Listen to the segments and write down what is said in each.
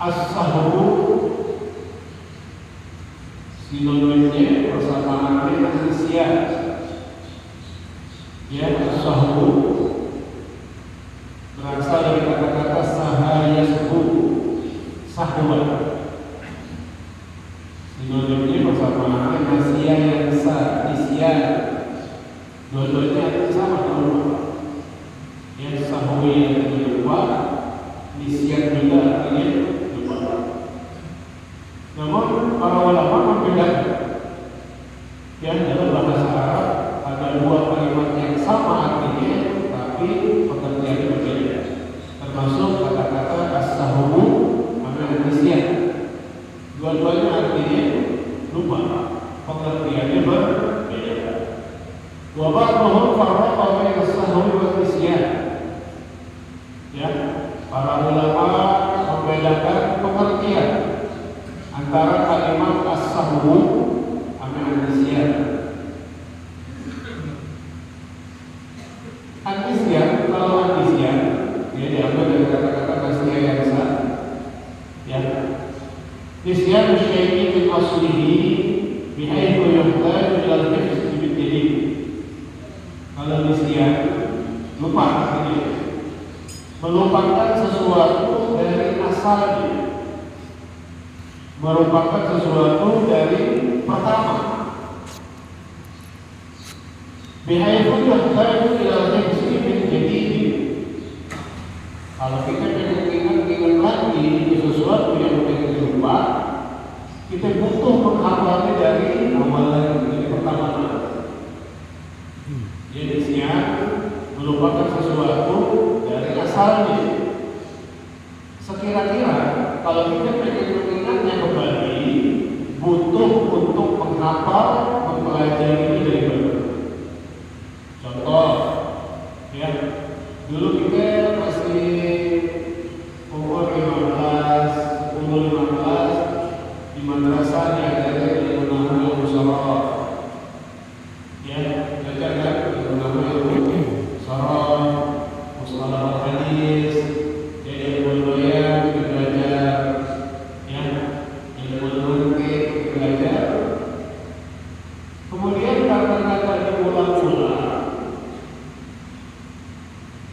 As-sahwu sinonimnya persamaannya nisyan. Ya, as-sahwu berasal dari kata-kata sahayasbu, sahwa. Sinonimnya persamaannya nasyan yang sah, nisyan. Dua-duanya artinya sama kalau yang sahwi yang lupa, nisyan juga artinya lupa. Namun para ulama membedakan. Yang dalam bahasa Arab ada dua kalimat yang sama artinya, tapi pengertiannya berbeda. Termasuk kata-kata as-sahwu sama nisyan. Dua-duanya artinya lupa, pengertiannya berbeda. Wa ba'dhum farraqa baina as-sahwi wa nisyan. Ya, para ulama membedakan pengertian antara kalimat as-sahwu sama nisyan. An-nisyan, kalau an-nisyan dia diambil dari kata-kata nasya yang sah. Ya, nisyan syai'in min aslihi bihaitsu yuhtaju ila al-hifz bil-dalil. Kalau nisyan lupa artinya melupakan sesuatu dari asalnya, merupakan sesuatu dari pertama. Bihaitsu yuhtaju ila al-hifz bil-dalil. Kalau kita ingat lagi sesuatu yang kita lupa, kita butuh menghafalnya dari awal lagi, dari pertama. Jadi nisyan melupakan sesuatu dari asalnya. Sekira-kira kalau kita pengen mengingatnya kembali, butuh untuk menghafal, mempelajari ini dari mana. Contoh, ya, dulu kita masih umur 15, umur 15 di madrasah diajarin ilmu nahwu musharraf. Ya, belajar kan ilmu nahwu musharraf, mustalah hadis, jadi ilmu yang kita belajar, ya, ilmu mantiq kita belajar. Kemudian kata-kata diulang-ulang,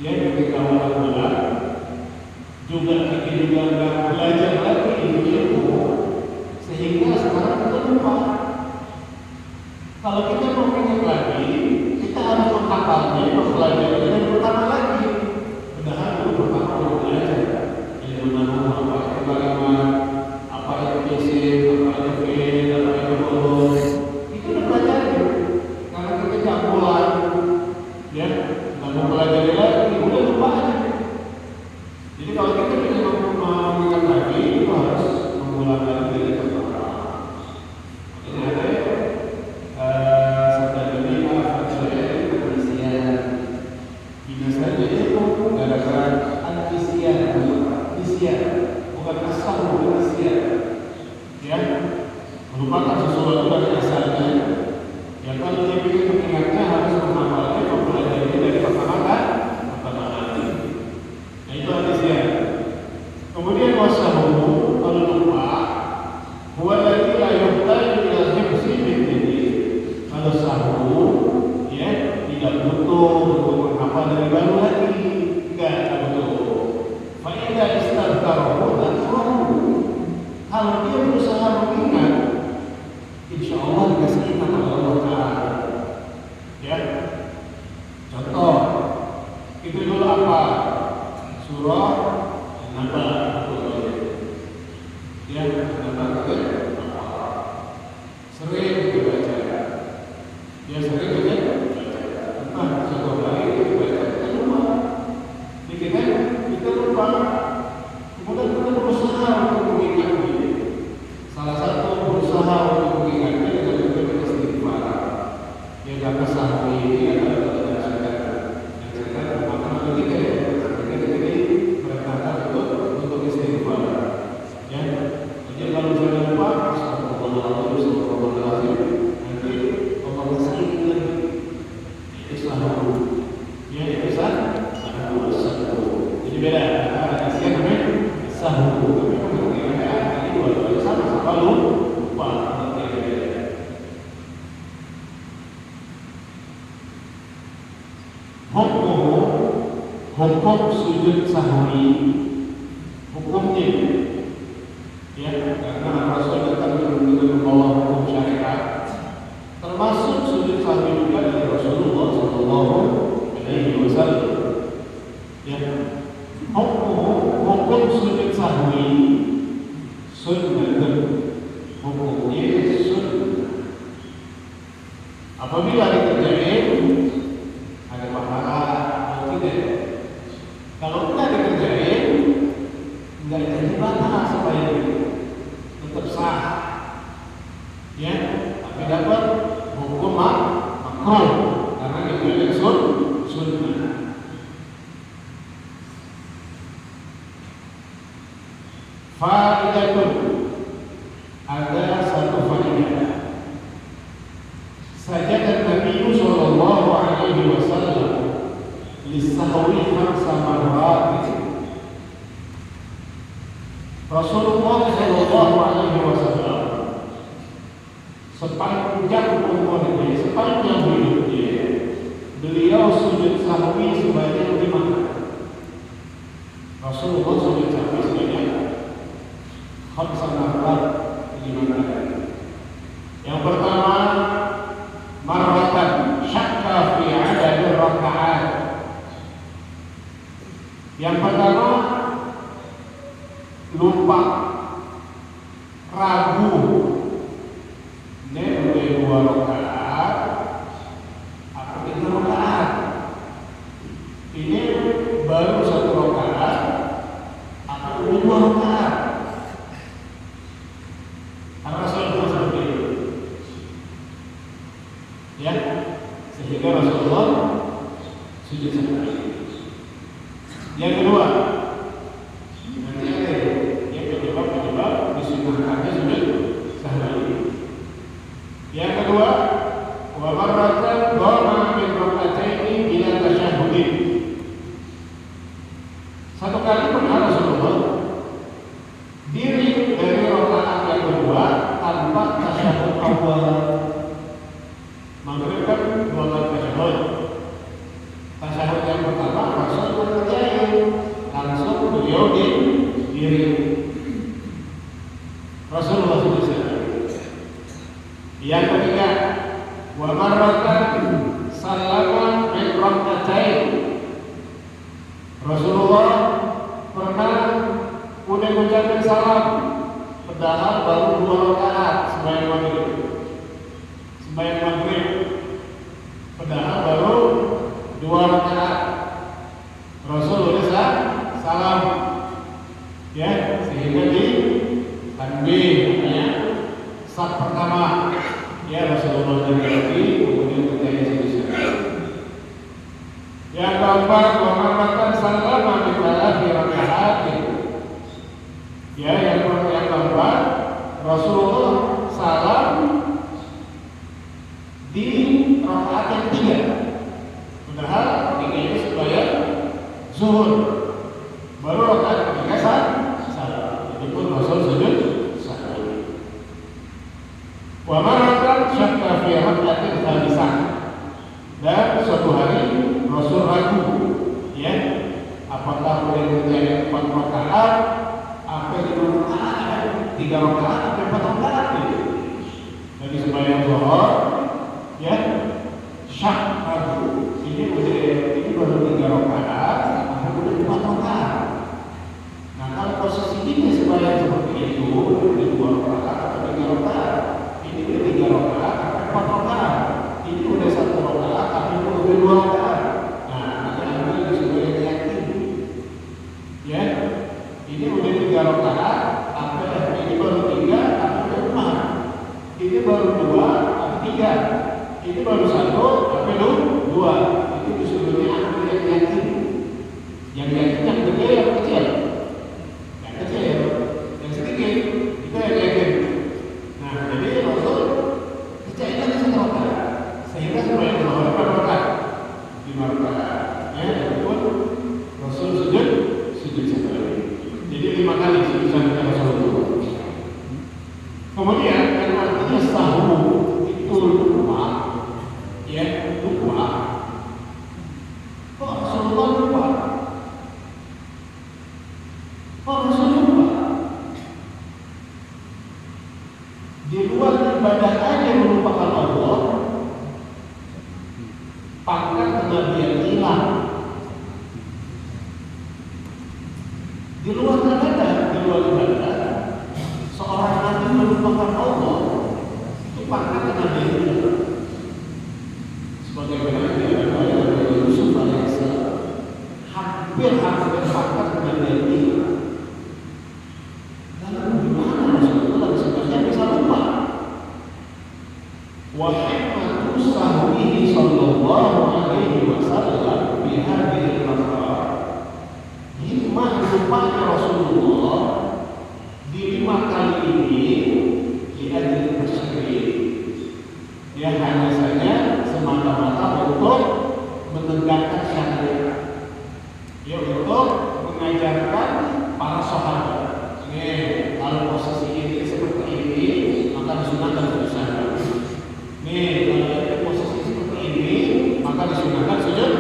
ya, ketika ulang-ulang juga kita juga nggak belajar lagi ilmu, sehingga sekarang kita lupa. Kalau kita mau ingat lagi, kita harus menghafalnya, mempelajari dari pertama lagi. Padahal dulu pertama mau belajar ilmu nahwu, apa itu kalimat, apa itu isim, apa itu fi'il, apa itu huruf, itu udah pelajari. Karena kita campuran, ya, nggak mau pelajari lagi, udah lupa aja. Jadi kalau kita ingin mengingat lagi, itu harus mengulang lagi dari pertama. Jadi ada sabda Nabi nisyan. Binasanya itu gara-gara an-nisyan, bukan asal, bukan nisyan. Ya, merupakan sesuatu dari asalnya. Ya, kalau dia ingin mengingatnya harus menghafalnya, mempelajari dari pertama kan? Nah, itu an-nisyan. Kemudian wasahwu, kalau lupa, huwa alladzi la yuhtaju ila hifzi bil-dalil. Kalau sahwu, ya, tidak butuh untuk menghafal dari baru lagi, enggak butuh. Fa idza istadkarahu dzakarahu. Kalau dia berusaha mengingat, insyaallah dikasih ingat oleh Allah Ta'ala. Ya, contoh, itu dulu apa? Surah An-Naba. Ya, An-Naba itu sering kita baca. Ya, sering kita baca. Satu kali kita baca, kita lupa. Kita lupa. Kemudian kita berusaha untuk mengingatnya. Salah satu berusaha untuk mengingatnya dengan kita istighfar. Ya, kata sahwi ini adalah yang cerita maka ketika untuk istighfar. Ya, jadi kalau sudah lupa hukum sujud sahwi, hukumnya, ya, karena Rasul datang dengan membawa hukum syariat, termasuk sujud sahwi juga dari Rasulullah Sallallahu Alaihi Wasallam. Ya, hukum sujud sahwi sunnah, hukumnya sunnah. Apabila dikerjain ada pahala atau tidak. Kalau tidak dikerjain, nggak jadi batal supaya tetap sah, ya. Tapi dapat hukum makruh karena dikerjain sunnah. Faidatun, ada satu faidah. Sajadat Nabi sallallahu alaihi wasallam lisahwi khamsa marrat. Rasulullah sallallahu alaihi wasallam sepanjang umurnya, sepanjang hidupnya, beliau sujud sahwi sebanyak 5 kali. Rasulullah sujud sahwi sebanyak khamsa marrat, 5 kali. Yang pertama, marratan syakka fi adad rakaat. Yang pertama, lupa, ragu, ini udah 2 rakaat atau 3 rakaat. Ini baru 1 rakaat atau 2 rakaat. Karena Rasulullah seperti itu, ya, sehingga Rasulullah sujud sahwi. Yang kedua, penyebab disunnahkannya sujud sahwi. Yang kedua, wa marratan dhamma min rak'ataini ila tasyahhudin. Satu kali pernah Rasulullah diri dari rakaat yang kedua tanpa tasyahud awal. Maghrib kan 2 kali tasyahud. Tasyahud yang pertama Rasul mengerjain, langsung beliau diri. Rasulullah SAW. Yang ketiga, wa marratan sallama min rak'atain. Rasulullah pernah udah mengucapkan salam padahal baru 2 rakaat sembahyang maghrib. Sembahyang maghrib padahal baru 2 rakaat. Rasulullah salam, ya, sehingga di tanbih, makanya saf pertama, ya, Rasulullah berarti kemudian terjadi sujud. Yang keempat, wa marratan sallama bi thalathi rakaat. Ya, yang keempat, Rasulullah salam di rakaat yang 3. Padahal ini sembahyang zuhur, baru rakaat ketiga salam. Itu pun Rasul sujud sahwi. Wa marratan syakka fi rak'atin khamisah. Dan suatu hari Rasul ragu, ya, apakah boleh mengerjakan 4 rakaat, apa 5 rakaat, 3 rakaat, atau 4 rakaat gitu. Jadi sembahyang zuhur, ya, syak ragu. Ini baru 3 rakaat, atau boleh 4 rakaat. Nah, kalau posisi ini sembahyang seperti itu, 2 rakaat atau 3 rakaat, ini udah 3 rakaat atau 4 rakaat, ini udah 1 rakaat tapi udah 2 rakaat. Nah, nanti ambil di sembahyang yang ini, ya, ini udah 3 rakaat, ini baru 3 atau 5, ini baru 2 atau 3, ini baru 1 atau 2. Di luar ibadah, seorang nabi melupakan Allah itu pangkat kenabian. Sebagaimana dikatakan oleh Yusuf alaihissalam, hampir pangkat kenabian ini. Lalu bagaimana Rasulullah sebenarnya bisa lupa? Wa hikmatu sahbihi sallallahu alaihi wasallam bi hadhihi al-marrah. Hikmah lupanya Rasulullah di 5 kali ini tidak dipersyiri. Dia hanya saja semata-mata untuk menegakkan syariat. Dia untuk mengajarkan para sahabat. Kalau posisi ini seperti ini, maka disunahkan sujud sahwi. Kalau posisi seperti ini, maka disunahkan sujud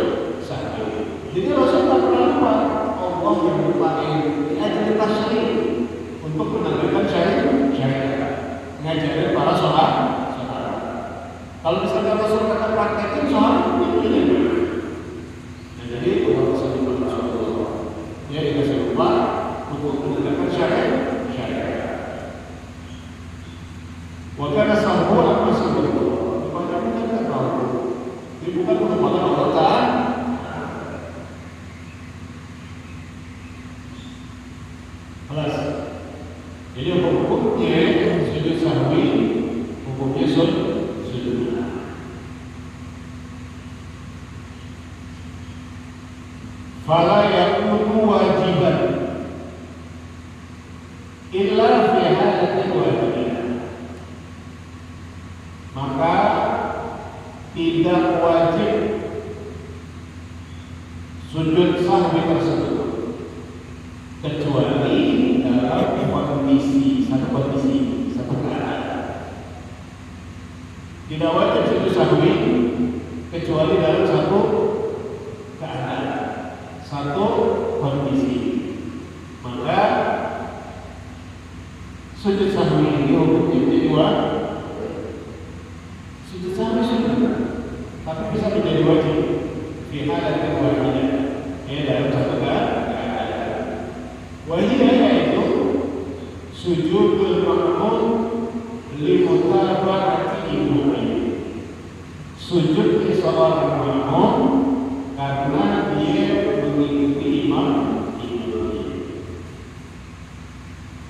sahwi. Jadi Rasul tak pernah lupa. Allah yang lupain diajari tasyrik untuk menegakkan syariat, ngajarin para sahabat. Kalau misalnya Rasul kata praktekin sahabat itu ini. Nah, jadi Allah Rasulullah dia dikasih lupa untuk menegakkan syariat. Wakana sahur apa sebetulnya? Kepada kita tidak tahu. Ini bukan merupakan Allah Ta'ala. Alas. Jadi hukumnya sujud sahwi, hukumnya sujud. Fala yakunu wajiban illa fi halatin wajiban. Maka tidak wajib sujud sahwi tersebut kecuali dalam satu kondisi, satu keadaan. Tidak wajib sujud sahwi kecuali dalam satu keadaan, satu kondisi. Maka sujud sahwi ini hukumnya menjadi wajib. Sujud sahwi sunnah, tapi bisa menjadi wajib. Fi halatin wahidah, dalam satu keadaan. Wahidah yaitu sujudul ma'mum li mutaba'ati imamih. Sujud seorang ma'mum karena dia mengikuti imam.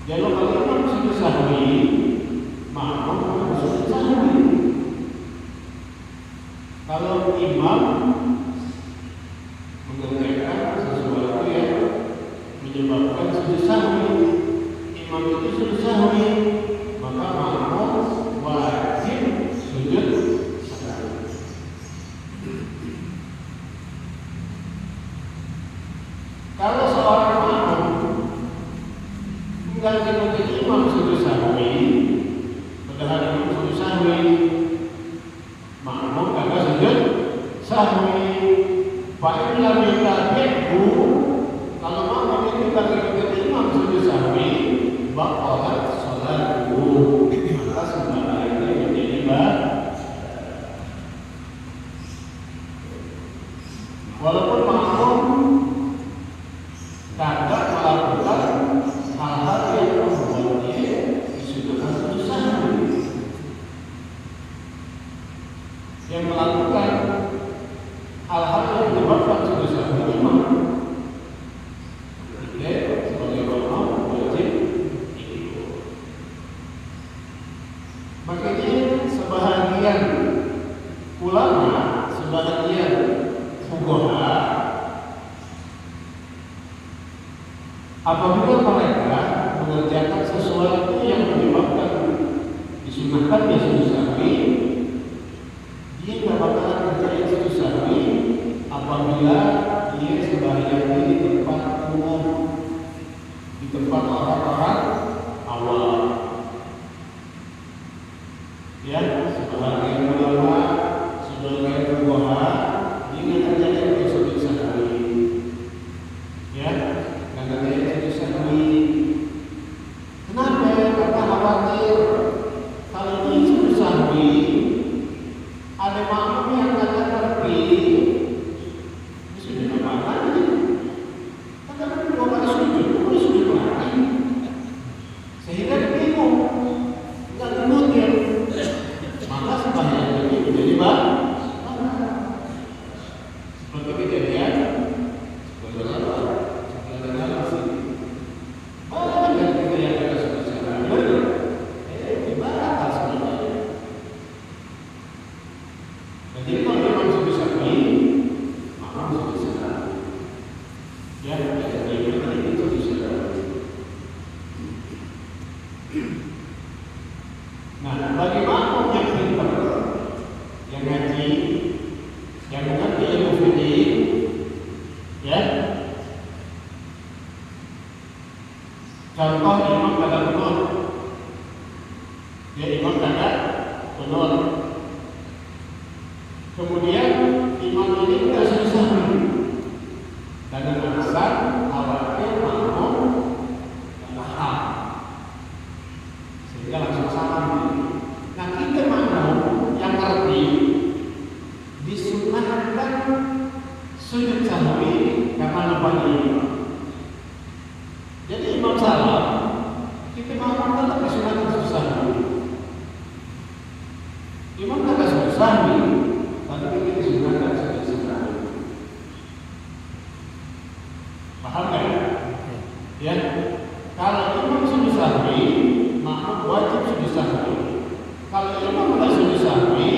Jadi kalau imam sujud sahwi, ma'mum sujud sahwi. Kalau imam mengerjakan sesuatu yang menyebabkan sujud sahwi, imam itu sujud sahwi, maka ma'mum wajib sujud sahwi. Kalau seorang ma'mum mengganti imam sujud sahwi, padahal imam sujud sahwi, ma'mum kagak sujud sahwi. Fa'in lam yutabi'hu, kalau ma'mum itu kagak imam sujud sahwi, baqalat sholatuhu, maka sembahyangnya menjadi batal. Walaupun ma'mum kagak melakukan hal-hal yang membuatnya disudutkan sujud sahwi, yang melakukan hal-hal yang menyebabkan sujud sahwi imam, dia sebagai imam wajib ikut. Makanya sebahagian ulama, sebahagian fuqaha, apabila mereka mengerjakan sesuatu yang menyebabkan disunahkan dia sujud sahwi, dia tidak bakalan kerjain sujud sahwi apabila dia sembahyang di tempat umum, di tempat orang-orang awam. Ya, sebagian ulama, sebagian fuqaha, dia nggak kerjain sujud sahwi. Ya, nggak kerjain sujud sahwi. Kenapa? Karena khawatir kalau dia sujud sahwi ada makmum yang nggak ngerti, ini sudah apa lagi? Ya, jadi itu bisa. Nah, bagi makmum yang pintar, yang ngaji, yang mengerti ilmu fikih, ya. Contoh imam kagak benar, ya imam kagak benar. Kemudian imam ini udah susah dengan alasan khawatir makmum paham, sehingga langsung salam. Nah, kita makmum yang ngerti disunahkan sujud sahwi karena lupa imam. Jadi imam salam, kita makmum tetap disunahkan sujud sahwi. Imam kagak sujud sahwi, tapi kita disunahkan sujud sahwi. Paham kan? Ya, kalau imam sujud sahwi, makmum wajib sujud sahwi. Kalau imam tidak sujud sahwi,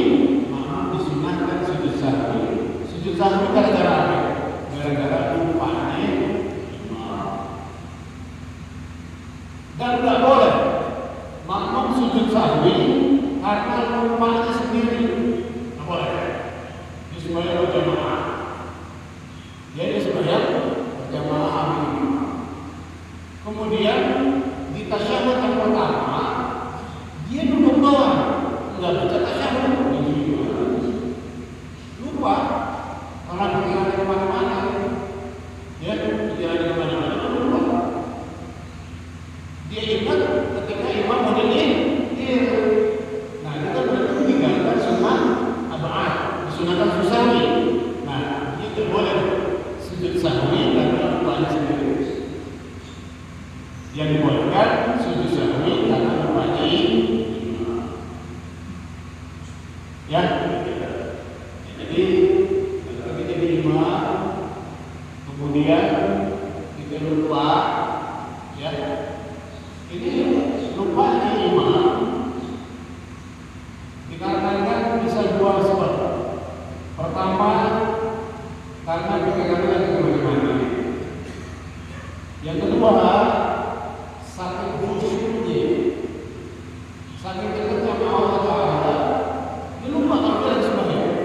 makmum disunahkan sujud sahwi. Sujud sahwi gara-gara apa? Gara-gara lupanya imam. Dan tidak boleh makmum sujud sahwi karena lupanya sendiri. Tidak boleh. Ini sembahyang berjamaah. Jadi sembahyang berjamaah. Kemudian di tasyahud yang pertama dia duduk doang, nggak baca tasyahud. Lupa karena pikirannya kemana-mana. Ya, pikirannya kemana-mana lupa. Dia ingat ketika imam modalnya nah kita berarti meninggalkan sunnah abad, disunahkan sujud sahwi. Nah, itu boleh sujud sahwi karena lupanya sendiri. Yang dibolehkan sujud sahwi karena lupanya imam. Ya, jadi kalau kita jadi imam, kemudian kita lupa, ya, ini lupanya imam dikarenakan bisa dua sebab. Pertama, karena kita katakan kemana-mana. Yang kedua, saking khusyuknya, saking dekatnya sama Allah Ta'ala, dia lupa kalau dia sembahyang.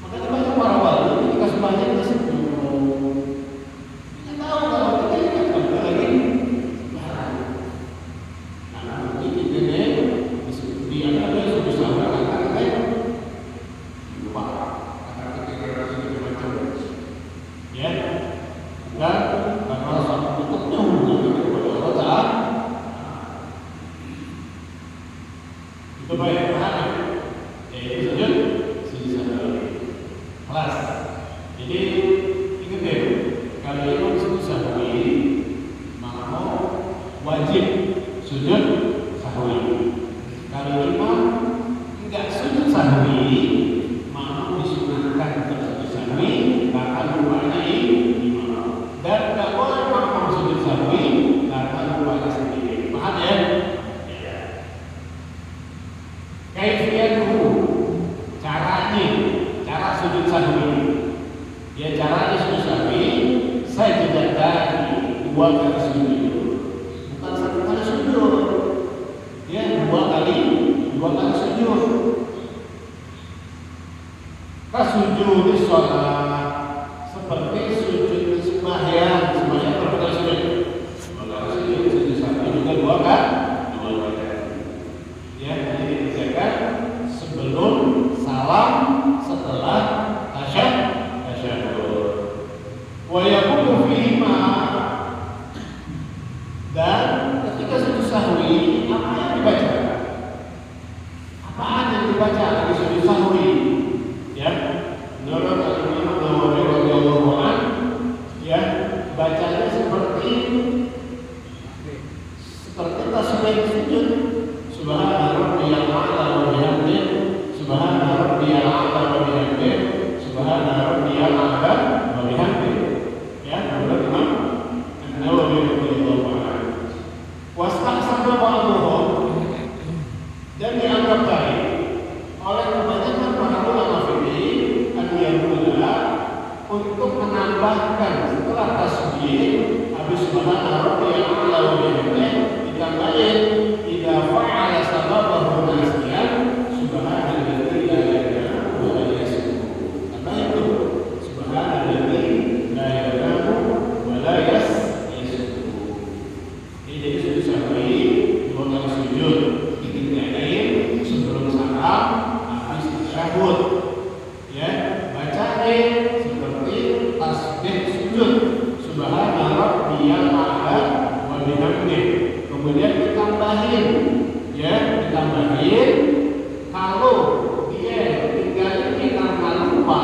Makanya banyak para wali ketika sembahyang dia senyum. Dia tahu kalau kita ingat kalau lagi sembahyang. Nah, ini dia ada sujud sahwi karena kita lupa, karena kita macam-macam. Ya, dan karena satu tutupnya hubungan kepada Allah Ta'ala. Itu baik, paham? Yaitu sujud sahwi. Kelas. Jadi ingat ya, kalau imam sujud sahwi, maka wajib sujud sahwi. Kalau imam enggak sujud sahwi, maka disunahkan untuk sujud sahwi, bahkan lupanya imam. Dan tidak boleh makmum sujud sahwi karena lupanya sendiri. Paham ya? Kaifiyah dulu, caranya, cara sujud sahwi. Ya, caranya sujud sahwi, saya tidak tadi 2 kali sujud, bukan 1 kali sujud. Ya, 2 kali sujud. Kasujud di sholat seperti sujud di sembahyang berapa kali sujud? 2 kali sujud sahwi juga 2 kali. Ya, jadi dikerjakan sebelum salam, setelah tasyahud. Wa yaqulu fihima, dan ketika sujud sahwi apa yang dibaca? Apaan yang dibaca di sujud sahwi? Ya, menurut Imam Nawawi radhiyallahu anhu, ya, bacanya seperti tasbih sujud. Subhana rabbiyal a'la wa bihamdihi, subhana rabbiyal a'la wa bihamdihi, subhana rabbiyal a'la wa bihamdihi. Ya, menurut Imam Nawawi radhiyallahu anhu. Wastahsana ba'dhum, dan dianggap baik oleh kebanyakan para ulama fikih an-yaqula, untuk menambah menambahkan setelah tasbih habis subhana rabbiyal a'la wa bihamdihi ditambahin idza fa'ala sababahu nasiyan subhanalladzi la ilaha wa la yasbuh. Apa itu? Subhanalladzi la ilaha wa la yasbuh. Ini jadi sujud sahwi dua kali sujud ditinggalin sebelum salam habis tasyahud. Ya, bacain seperti tasbih sujud subhana rabbiyal a'la wa bihamdihi. Kemudian ditambahin kalau dia tinggalin karena lupa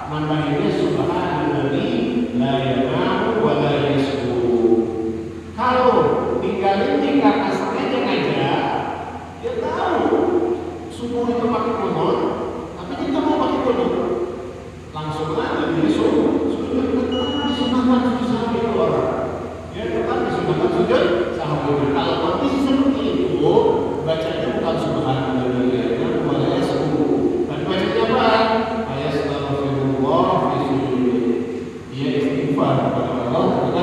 nambahinnya subhanalladzi la yanamu wa la yasbuh. Kalau tinggalin karena sengaja aja dia tahu subuh itu pakai kunut tapi kita mau pakai kunut langsung aja jadi sudah disunahkan sujud sahwi itu orang ya tetap disunahkan sujud sahwi. Kalau kondisi seperti itu bacanya bukan subhanalladzi wa la yasbuh tapi bacanya apa? Astaghfirullah fi sujudi. Dia istighfar kepada Allah ketika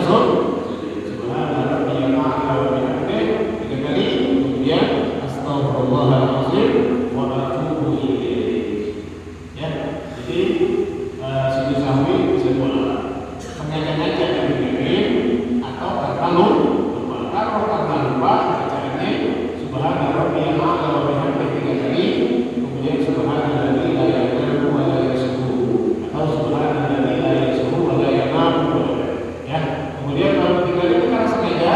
subhana rabbiyal a'la wa bihamdihi 3 kali kemudian astaghfirullahalazim wa atubu ilaihi. Ya, jadi sujud sahwi bisa dua sengaja dibikin atau karena lupa. Kalau karena lupa bacanya subhana rabbiyal a'la wa bihamdihi 3 kali kemudian subhanalladzi la ilaha wa la yasbuh atau subhanalladzi la yasbuh wa la yanamu. Ya, kemudian kalau 3 kali itu karena sengaja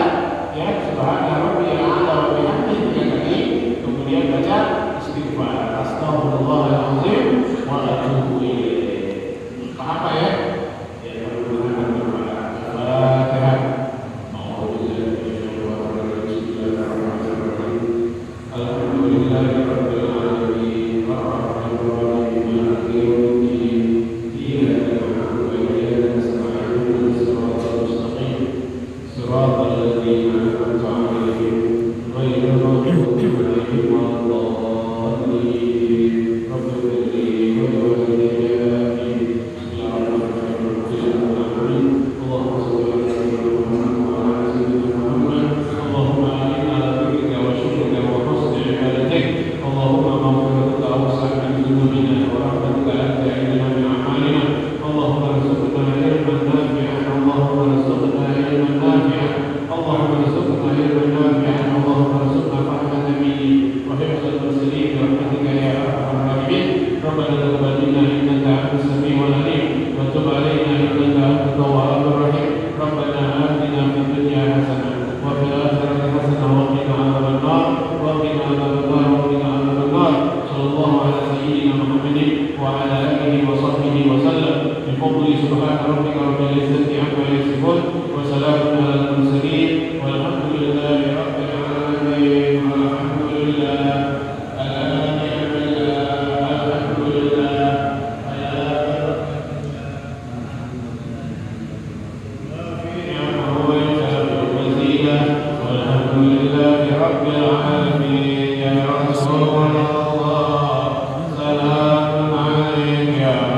ya subhana rabbiyal a'la wa bihamdihi 3 kali kemudian baca istighfar astaghfirullahalazim wa atubu ilaihi. Paham Pak ya? Ya, mudah-mudahan bermanfaat. Al-Fatihah. Ya